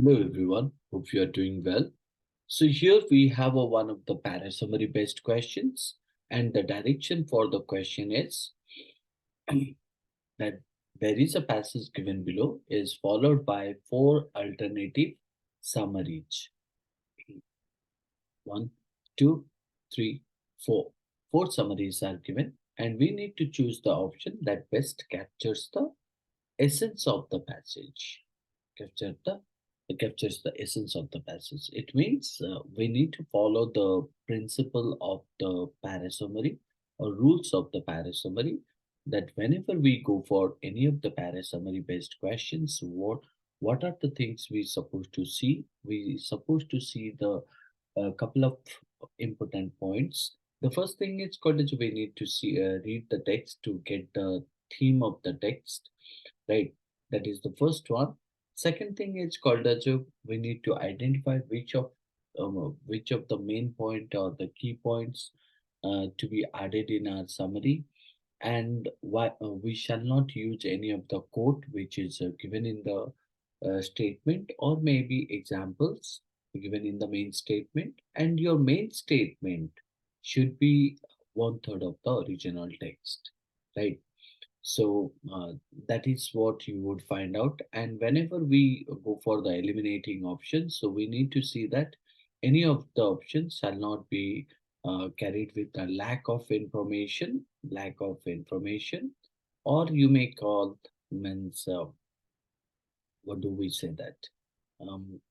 Hello everyone, hope you are doing well. So here we have one of the para-summary based questions, and the direction for the question is that there is a passage given below is followed by four alternative summaries. One, two, three, four. Four summaries are given, and we need to choose the option that best captures the essence of the passage. Capture the Captures the essence of the passage. It means we need to follow the principle of the parasummary or rules of the parasummary, that whenever we go for any of the parasummary based questions, what are the things we supposed to see? We supposed to see the couple of important points. The first thing is called as we need to see read the text to get the theme of the text, right? That is the first one. Second thing is called as we need to identify which of the main point or the key points to be added in our summary, and why we shall not use any of the quote which is given in the statement, or maybe examples given in the main statement, and your main statement should be one third of the original text, right? So that is what you would find out. And whenever we go for the eliminating options, so we need to see that any of the options shall not be carried with a lack of information, or you may call means what do we say that um,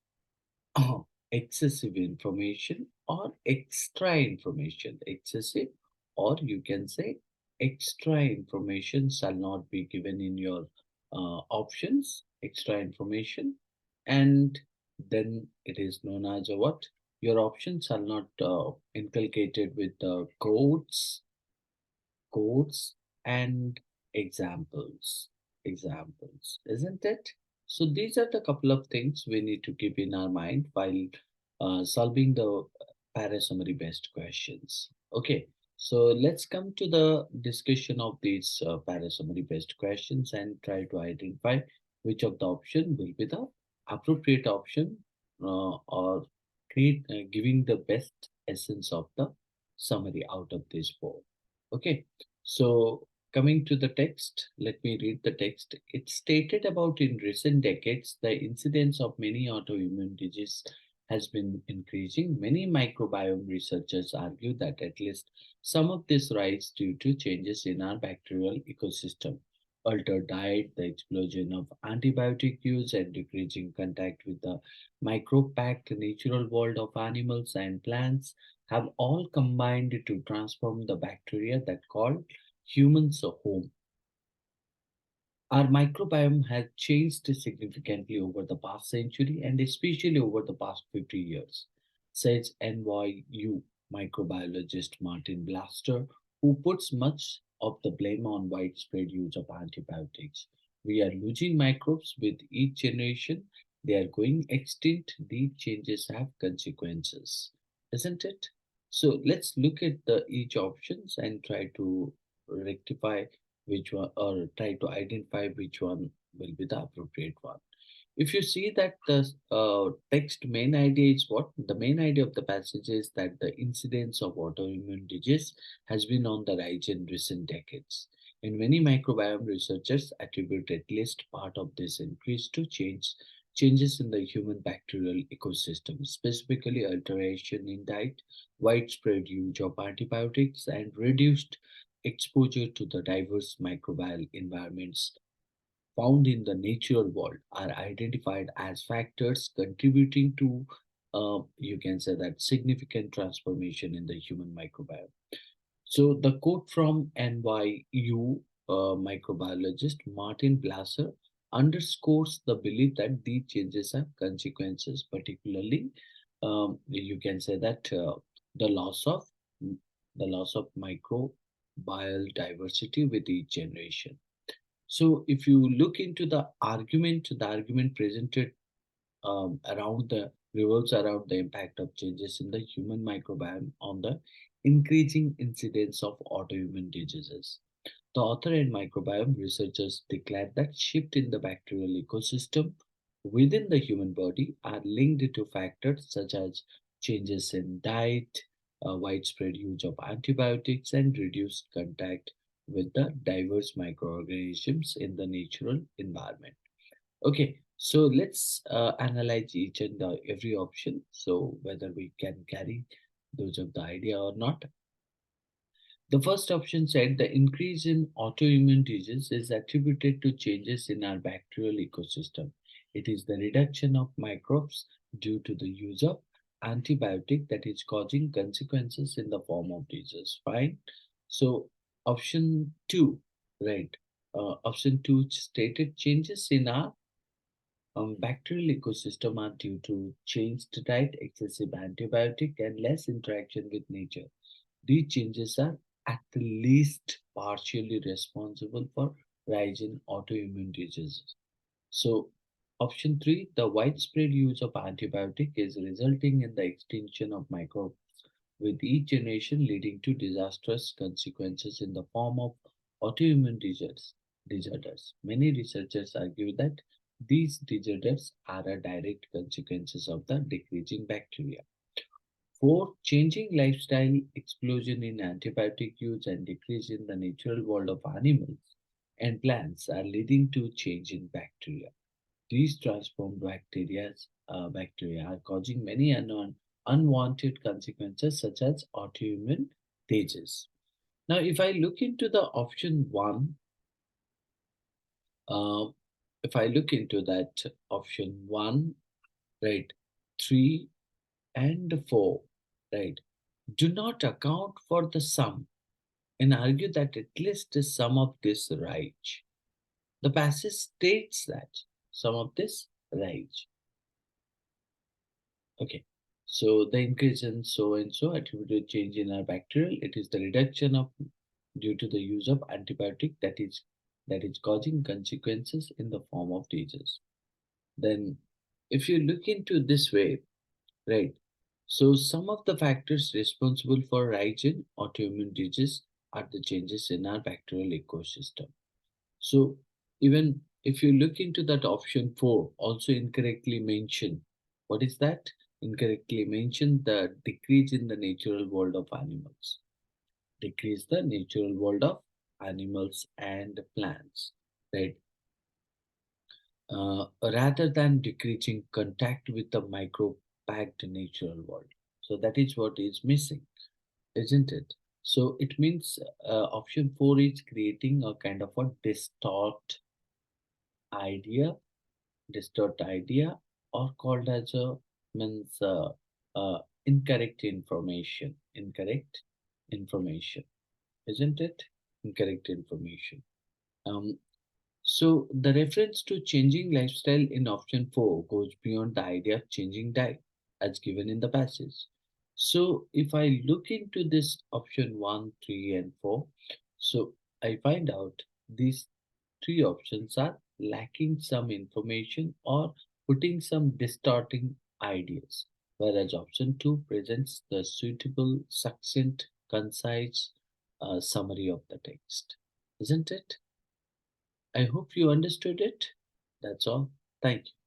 excessive information or extra information. Excessive, or you can say extra information shall not be given in your options. Extra information, and then it is known as a what? Your options are not inculcated with quotes and examples, isn't it? So these are the couple of things we need to keep in our mind while solving the parasummary based questions. Okay, so let's come to the discussion of these parasummary based questions and try to identify which of the option will be the appropriate option, or giving the best essence of the summary out of these four. Okay, so coming to the text, let me read the text. It stated about in recent decades, the incidence of many autoimmune diseases has been increasing. Many microbiome researchers argue that at least some of this rise due to changes in our bacterial ecosystem. Altered diet, the explosion of antibiotic use, and decreasing contact with the micropacked natural world of animals and plants have all combined to transform the bacteria that call humans a home. Our microbiome has changed significantly over the past century, and especially over the past 50 years, says NYU microbiologist Martin Blaster, who puts much of the blame on widespread use of antibiotics. We are losing microbes with each generation. They are going extinct. These changes have consequences, isn't it? So let's look at the each options and try to rectify which one, or try to identify which one will be the appropriate one. If you see that the text main idea is what? The main idea of the passage is that the incidence of autoimmune disease has been on the rise in recent decades. And many microbiome researchers attribute at least part of this increase to changes in the human bacterial ecosystem, specifically alteration in diet, widespread use of antibiotics, and reduced exposure to the diverse microbial environments found in the natural world are identified as factors contributing to, you can say that, significant transformation in the human microbiome. So the quote from NYU microbiologist Martin Blasser underscores the belief that these changes have consequences, particularly you can say that the loss of the loss of microbial diversity with each generation. So if you look into the argument presented around the revolves around the impact of changes in the human microbiome on the increasing incidence of autoimmune diseases. The author and microbiome researchers declared that shift in the bacterial ecosystem within the human body are linked to factors such as changes in diet, widespread use of antibiotics, and reduced contact with the diverse microorganisms in the natural environment. Okay, so let's analyze each and every option. So whether we can carry those of the idea or not. The first option said the increase in autoimmune disease is attributed to changes in our bacterial ecosystem. It is the reduction of microbes due to the use of antibiotic that is causing consequences in the form of disease. Fine. So option two, right? Option two stated changes in our bacterial ecosystem are due to changed diet, excessive antibiotic, and less interaction with nature. These changes are at the least partially responsible for rise in autoimmune diseases. So, option three, the widespread use of antibiotic is resulting in the extinction of microbes, with each generation leading to disastrous consequences in the form of autoimmune disorders. Many researchers argue that these disorders are a direct consequences of the decreasing bacteria. Four, changing lifestyle, explosion in antibiotic use, and decrease in the natural world of animals and plants are leading to change in bacteria. These transformed bacteria are causing many unwanted consequences such as autoimmune disease. Now, if I look into the option one, uh, if I look into that option one, right, three and four, right, do not account for the sum and argue that at least the sum of this right. The passage states that sum of this right. Okay. So the increase in so and so attributed change in our bacterial, it is the reduction of due to the use of antibiotic that is causing consequences in the form of disease. Then if you look into this way, right? So some of the factors responsible for rise in autoimmune disease are the changes in our bacterial ecosystem. So even if you look into that option 4, also incorrectly mentioned, what is that? Incorrectly mentioned the decrease in the natural world of animals. Decrease the natural world of animals and plants, right? Rather than decreasing contact with the micro-packed natural world. So that is what is missing, isn't it? So it means option 4 is creating a kind of a idea distort idea or called as a means incorrect information, isn't it? Incorrect information. um, so the reference to changing lifestyle in option 4 goes beyond the idea of changing diet as given in the passage. So if I look into this option 1, 3 and 4, so I find out these three options are lacking some information or putting some distorting ideas, whereas option 2 presents the suitable, succinct, concise summary of the text. Isn't it? I hope you understood it. That's all. Thank you.